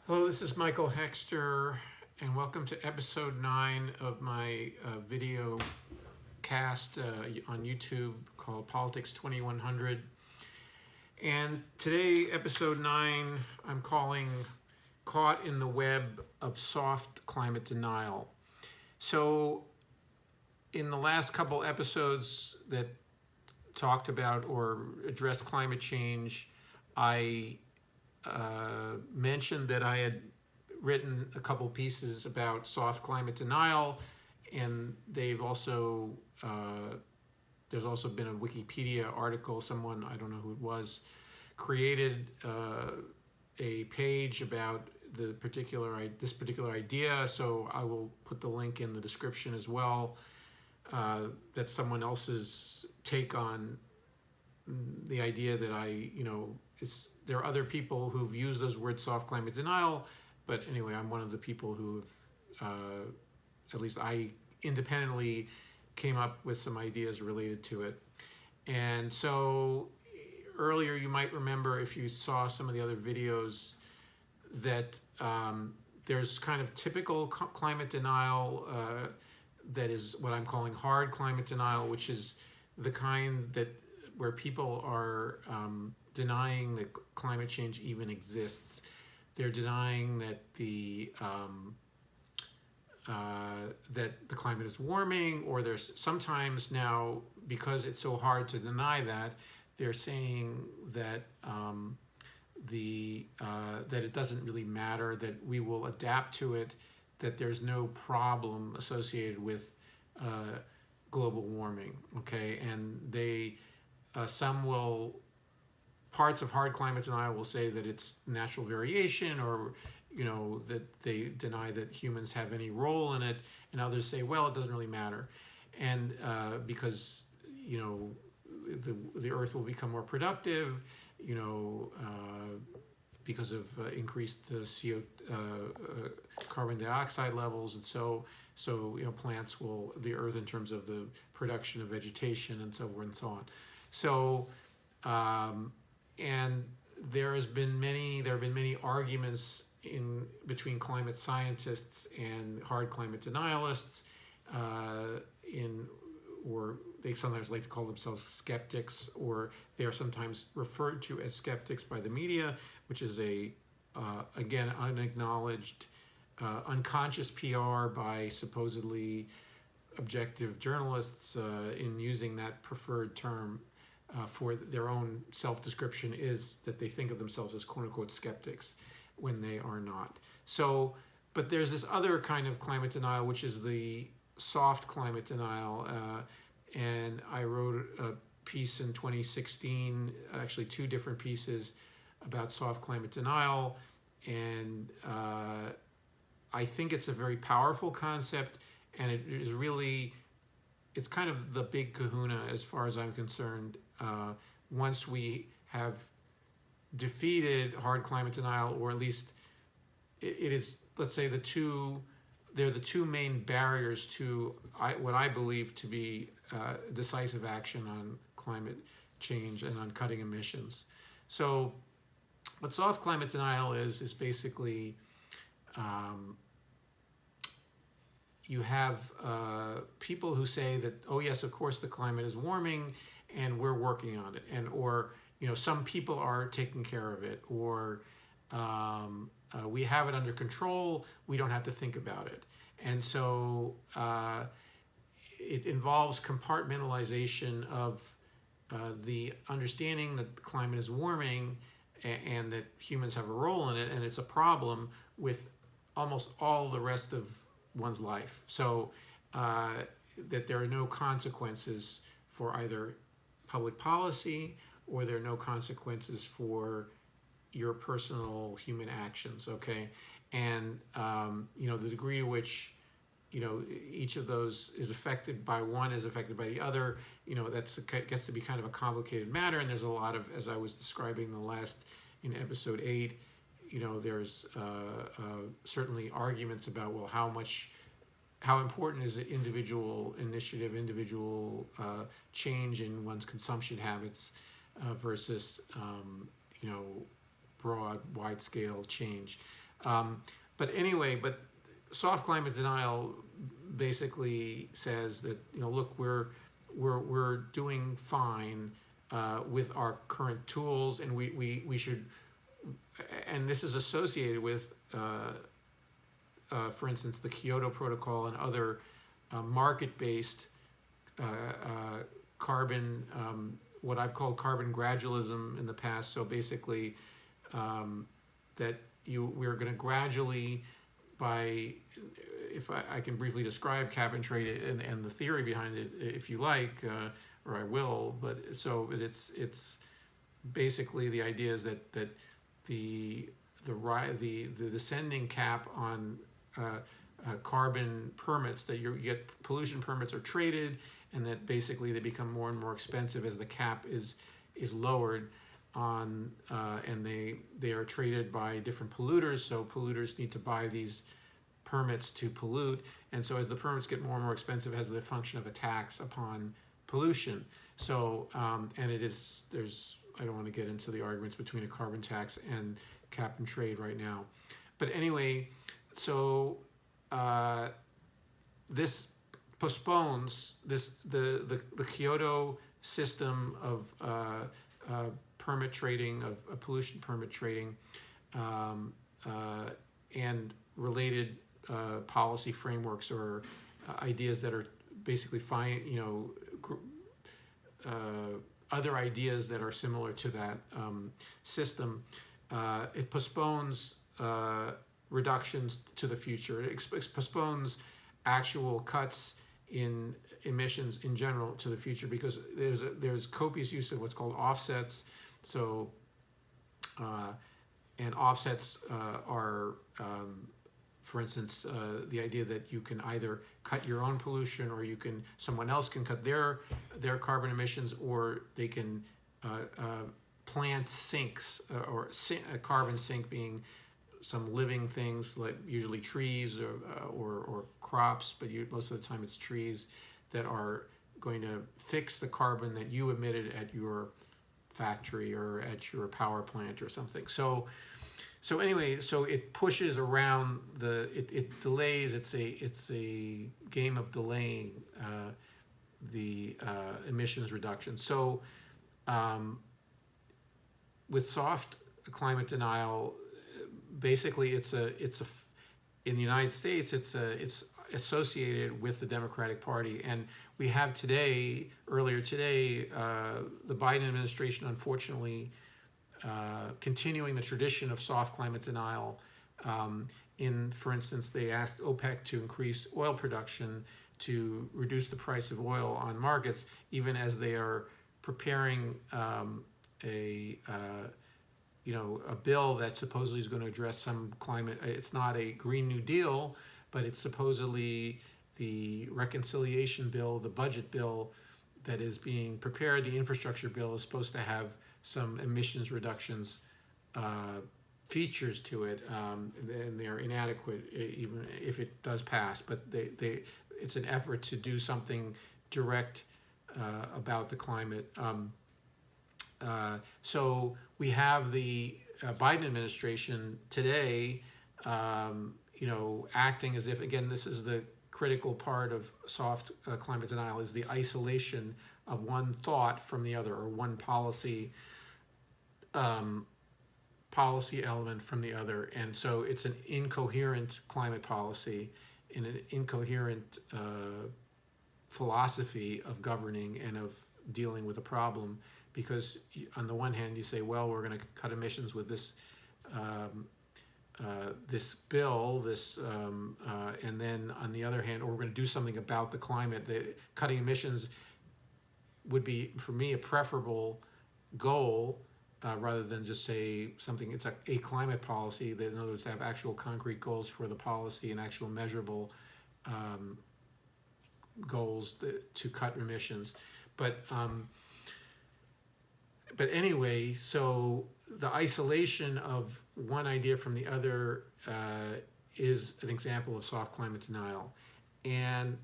Hello, this is Michael Hexter, and welcome to episode 9 of my video cast on YouTube called Politics 2100. And today, episode 9, I'm calling Caught in the Web of Soft Climate Denial. So, in the last couple episodes that talked about or addressed climate change, I mentioned that I had written a couple pieces about soft climate denial, and they've also there's also been a Wikipedia article. Someone, I don't know who it was, created a page about this particular idea. So I will put the link in the description as well. That's someone else's take on the idea that there are other people who've used those words, soft climate denial, but anyway, I'm one of the people who have, at least I independently came up with some ideas related to it. And so earlier, you might remember, if you saw some of the other videos, that there's kind of typical climate denial that is what I'm calling hard climate denial, which is the kind where people are denying that climate change even exists. They're denying that the climate is warming, or there's sometimes now, because it's so hard to deny that, they're saying that that it doesn't really matter, that we will adapt to it, that there's no problem associated with global warming. Okay, and parts of hard climate denial will say that it's natural variation, or that they deny that humans have any role in it, and others say, well, it doesn't really matter, and because the Earth will become more productive, because of increased carbon dioxide levels, and so plants the Earth, in terms of the production of vegetation and so forth and so on. So and there have been many arguments between climate scientists and hard climate denialists, or they sometimes like to call themselves skeptics, or they are sometimes referred to as skeptics by the media, which is again, unacknowledged, unconscious PR by supposedly objective journalists in using that preferred term for their own self-description, is that they think of themselves as quote-unquote skeptics when they are not. So, but there's this other kind of climate denial, which is the soft climate denial, and I wrote a piece in 2016, actually 2 different pieces about soft climate denial, and I think it's a very powerful concept, and it's kind of the big kahuna as far as I'm concerned. Once we have defeated hard climate denial, or at least it is, let's say, they're the 2 main barriers to what I believe to be decisive action on climate change and on cutting emissions. So what soft climate denial is basically, you have people who say that, oh yes, of course the climate is warming and we're working on it, or some people are taking care of it, or we have it under control, we don't have to think about it. And so it involves compartmentalization of the understanding that the climate is warming and that humans have a role in it, and it's a problem with almost all the rest of one's life. So that there are no consequences for either public policy, or there are no consequences for your personal human actions. Okay, and the degree to which each of those is affected by one is affected by the other, gets to be kind of a complicated matter. And there's a lot of, as I was describing in episode 8, there's certainly arguments about, well, how important is individual initiative, individual change in one's consumption habits versus broad, wide-scale change. But anyway, but soft climate denial basically says that, look, we're doing fine with our current tools, and we should, and this is associated with, for instance, the Kyoto Protocol and other market-based carbon, what I've called carbon gradualism in the past. So basically, that we're going to gradually, by, if I can briefly describe cap and trade and the theory behind it, if you like, or I will. But it's basically the idea is that the descending cap on carbon permits, that you get pollution permits are traded, and that basically they become more and more expensive as the cap is lowered on, and they are traded by different polluters. So polluters need to buy these permits to pollute, and so as the permits get more and more expensive, it has the function of a tax upon pollution. So and there's, I don't want to get into the arguments between a carbon tax and cap and trade right now, but anyway, so this postpones the Kyoto system of permit trading, of pollution permit trading, and related policy frameworks or ideas that are basically other ideas that are similar to that system. It postpones reductions to the future. It postpones actual cuts in emissions in general to the future, because there's copious use of what's called offsets. So and offsets are, for instance, the idea that you can either cut your own pollution, or someone else can cut their carbon emissions, or they can plant sinks, a carbon sink being some living things, like usually trees or crops, but most of the time it's trees that are going to fix the carbon that you emitted at your factory or at your power plant or something. So anyway, so it pushes around it delays. It's a game of delaying the emissions reduction. So with soft climate denial, basically it's in the United States, it's associated with the Democratic Party, and we have earlier today, the Biden administration, unfortunately, continuing the tradition of soft climate denial. For instance, they asked OPEC to increase oil production to reduce the price of oil on markets, even as they are preparing a bill that supposedly is going to address some climate. It's not a Green New Deal, but it's supposedly the reconciliation bill, the budget bill that is being prepared. The infrastructure bill is supposed to have some emissions reductions features to it, and they're inadequate even if it does pass. But it's an effort to do something direct about the climate. So we have the Biden administration today, acting as if, again, this is the critical part of soft climate denial, is the isolation of one thought from the other, or one policy element from the other. And so it's an incoherent climate policy and an incoherent philosophy of governing and of dealing with a problem, because on the one hand you say, well, we're going to cut emissions with this this bill, and then on the other hand, or we're going to do something about the climate. Cutting emissions would be, for me, a preferable goal, rather than just say something. It's a climate policy that, in other words, have actual concrete goals for the policy and actual measurable goals to cut emissions. But anyway, so the isolation of one idea from the other is an example of soft climate denial. And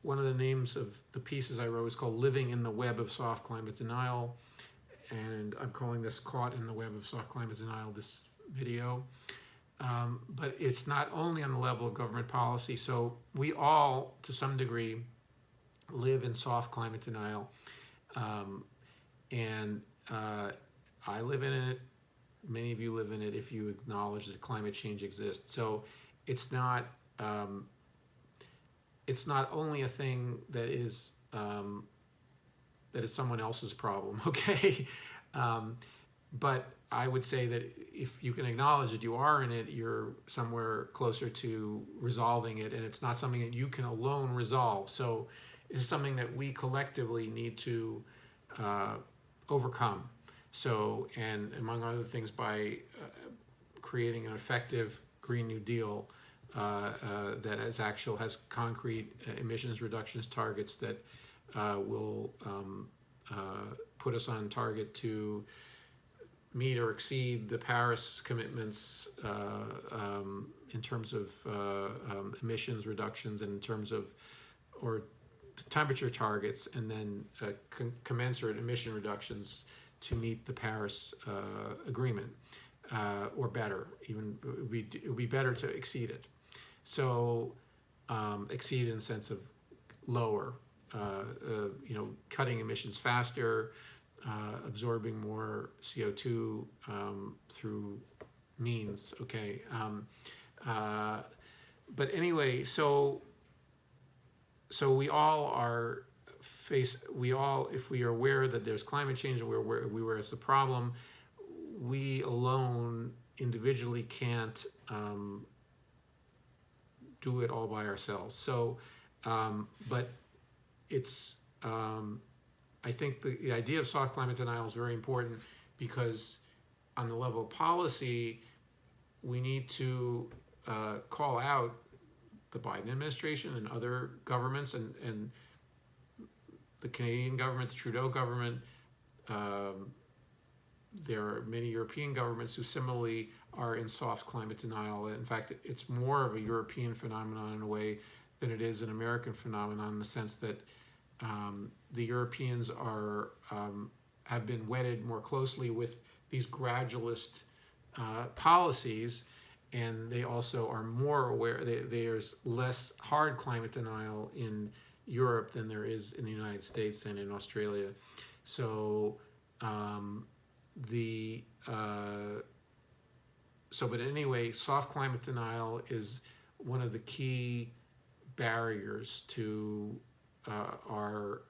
one of the names of the pieces I wrote is called "Living in the Web of Soft Climate Denial." and I'm calling this "Caught in the Web of Soft Climate Denial," this video. But it's not only on the level of government policy. So we all, to some degree, live in soft climate denial. And I live in it. Many of you live in it if you acknowledge that climate change exists. So it's not only a thing that is someone else's problem, okay? But I would say that if you can acknowledge that you are in it, you're somewhere closer to resolving it, and it's not something that you can alone resolve. So it's something that we collectively need to overcome. So, and among other things, by creating an effective Green New Deal that has concrete emissions reductions targets that will put us on target to meet or exceed the Paris commitments in terms of emissions reductions and in terms of, or temperature targets, and then commensurate emission reductions to meet the Paris agreement, or better. Even it would be better to exceed it. So exceed in the sense of lower, cutting emissions faster, absorbing more CO2 through means. Okay, but anyway, so we all are if we are aware that there's climate change and we're aware it's a problem, we alone individually can't do it all by ourselves. So, but it's, I think the idea of soft climate denial is very important, because on the level of policy, we need to call out the Biden administration and other governments, and the Canadian government, the Trudeau government. There are many European governments who similarly are in soft climate denial. In fact, it's more of a European phenomenon in a way than it is an American phenomenon, in the sense that the Europeans have been wedded more closely with these gradualist policies, and they also are more aware. There's less hard climate denial in Europe than there is in the United States and in Australia. So but anyway, soft climate denial is one of the key barriers to our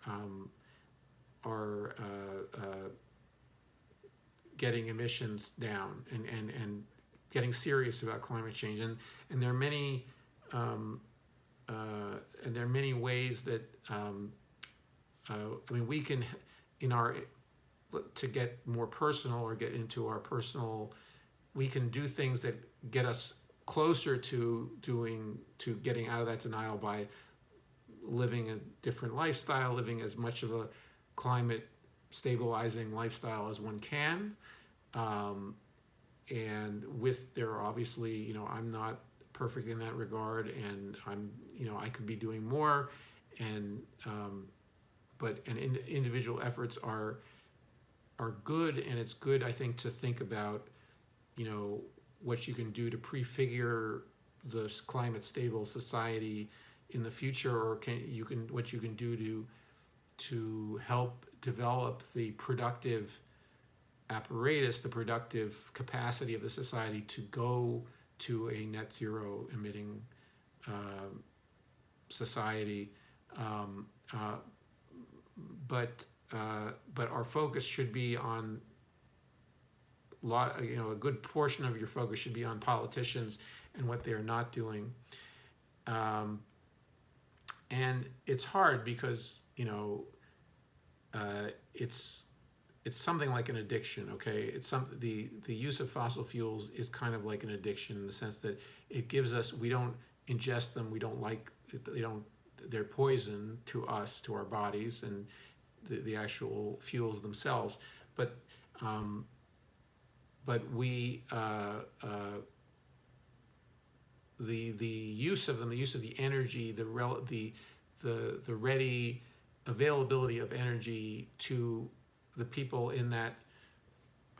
getting emissions down and getting serious about climate change. And there are many ways that we can, to get more personal or get into our personal, we can do things that get us closer to getting out of that denial by living a different lifestyle, living as much of a climate stabilizing lifestyle as one can. And there are obviously, I'm not perfect in that regard, and I could be doing more, and individual efforts are good, and it's good, I think, to think about, what you can do to prefigure the climate stable society in the future, or what you can do to help develop the productive apparatus, the productive capacity of the society to go to a net zero emitting society. But our focus should be on a good portion of your focus should be on politicians and what they're not doing. And it's hard because, it's something like an addiction, okay? It's the use of fossil fuels is kind of like an addiction, in the sense that it gives us, we don't ingest them, we don't like, they're poison to us, to our bodies, and the actual fuels themselves. But we, the use of them, the use of the energy, the ready availability of energy to the people in that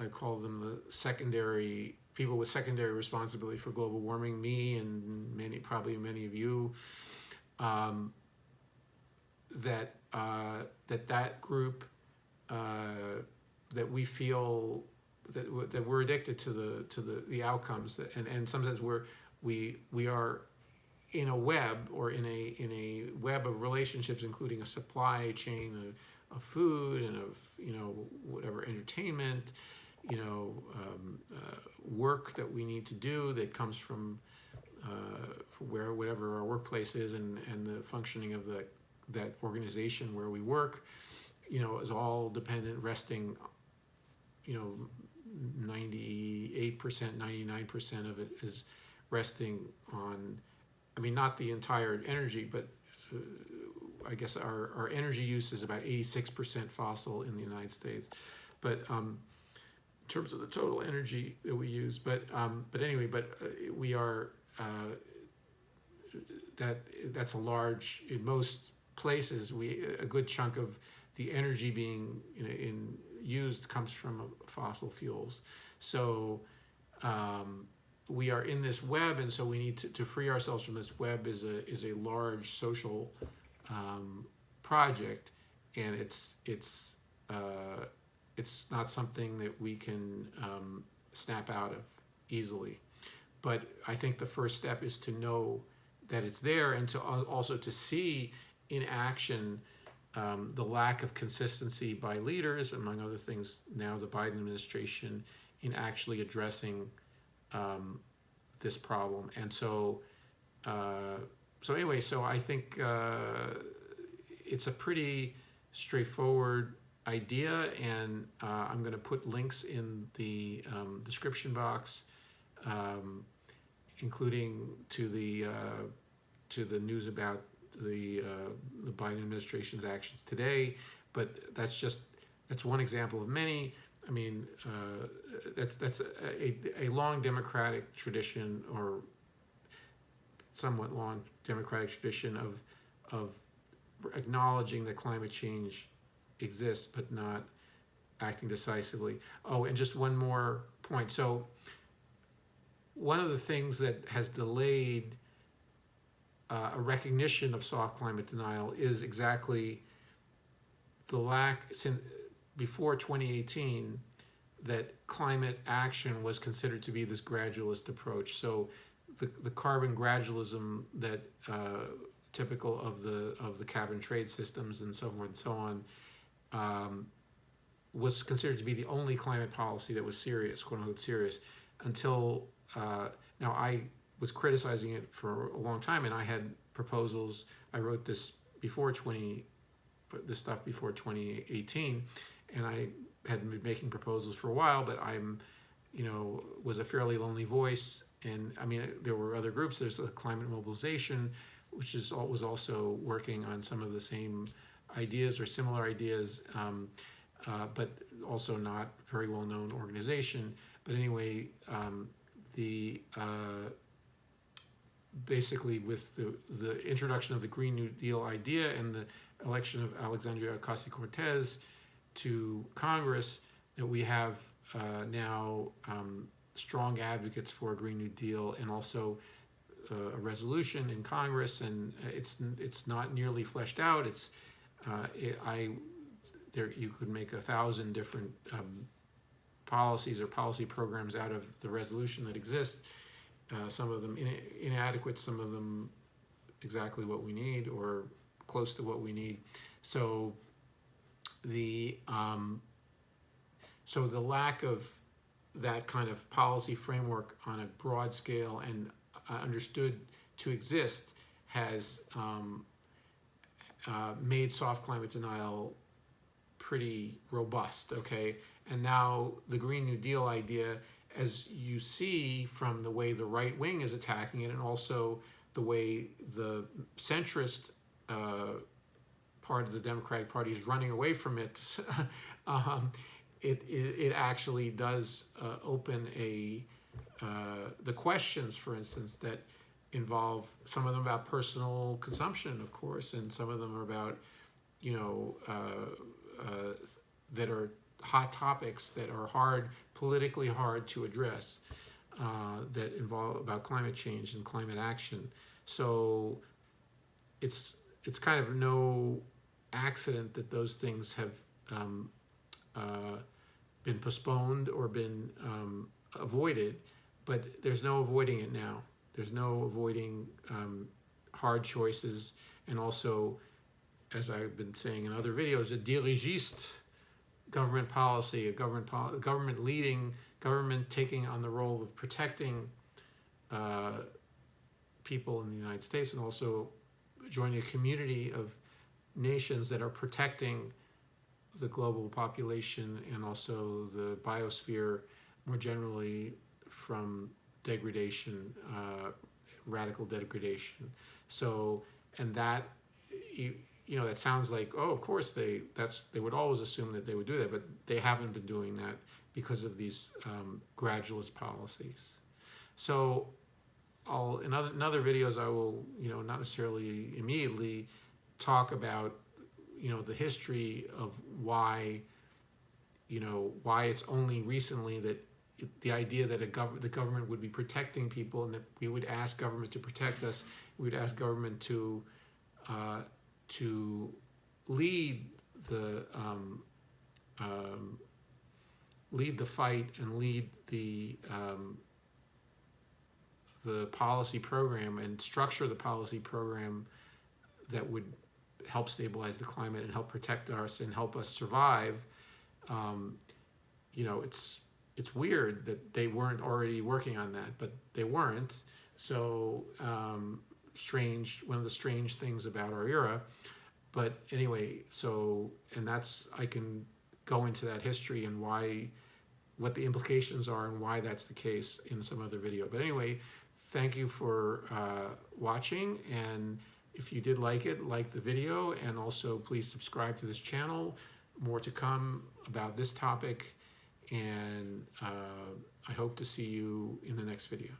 I call them the secondary people with secondary responsibility for global warming, me and probably many of you, that group, that we feel that we're addicted to the outcomes, and sometimes we are in a web, or in a web of relationships, including a supply chain of food and of whatever entertainment, work that we need to do that comes from whatever our workplace is, and the functioning of that organization where we work, is all dependent, resting, 98%, 99% of it is resting on, not the entire energy, but I guess our energy use is about 86% fossil in the United States, but in terms of the total energy that we use, but anyway, we are that's a large, in most places, a good chunk of the energy being used comes from fossil fuels. So we are in this web, and so we need to free ourselves from this web is a large social project, and it's not something that we can snap out of easily. But I think the first step is to know that it's there, and to also to see in action the lack of consistency by leaders, among other things, now the Biden administration, in actually addressing this problem. And so anyway, so I think it's a pretty straightforward idea, and I'm going to put links in the description box, including to the news about the Biden administration's actions today. But that's one example of many. That's a long democratic tradition, or somewhat long democratic tradition of acknowledging that climate change exists, but not acting decisively. Oh, and just one more point. So one of the things that has delayed a recognition of soft climate denial is exactly the lack, since before 2018, that climate action was considered to be this gradualist approach. So the carbon gradualism that typical of the cap and trade systems and so forth and so on, was considered to be the only climate policy that was serious, quote unquote serious, until now. I was criticizing it for a long time, and I had proposals. I wrote this stuff before 2018, and I had been making proposals for a while, but was a fairly lonely voice. And there were other groups. There's the Climate Mobilization, which was also working on some of the same ideas or similar ideas, but also not a very well-known organization. But anyway, basically with the introduction of the Green New Deal idea and the election of Alexandria Ocasio-Cortez to Congress, that we have now strong advocates for a Green New Deal, and also a resolution in Congress, and it's not nearly fleshed out. You could make 1,000 different policies or policy programs out of the resolution that exists. Some of them inadequate, some of them exactly what we need or close to what we need. So the lack of that kind of policy framework on a broad scale and understood to exist has made soft climate denial pretty robust, okay? And now the Green New Deal idea, as you see from the way the right wing is attacking it, and also the way the centrist part of the Democratic Party is running away from it, it actually does open the questions, for instance, that involve, some of them about personal consumption, of course, and some of them are about, that are hot topics that are politically hard to address, that involve about climate change and climate action. So it's kind of no accident that those things have been postponed or been avoided, but there's no avoiding it now. There's no avoiding hard choices, and also, as I've been saying in other videos, a dirigiste government policy, government leading, government taking on the role of protecting people in the United States, and also joining a community of nations that are protecting the global population and also the biosphere more generally from degradation, radical degradation. So, and that, that sounds like, oh, of course they would always assume that they would do that, but they haven't been doing that because of these gradualist policies. So, in other videos, I will, not necessarily immediately talk about, the history of why it's only recently that the idea that the government would be protecting people, and that we would ask government to protect us, we would ask government to lead the fight and lead the policy program and structure the policy program that would help stabilize the climate and help protect us and help us survive. It's weird that they weren't already working on that, but they weren't. So strange, one of the strange things about our era. But anyway, I can go into that history and what the implications are and why that's the case in some other video. But anyway, thank you for watching, and if you did like the video, and also please subscribe to this channel. More to come about this topic, and I hope to see you in the next video.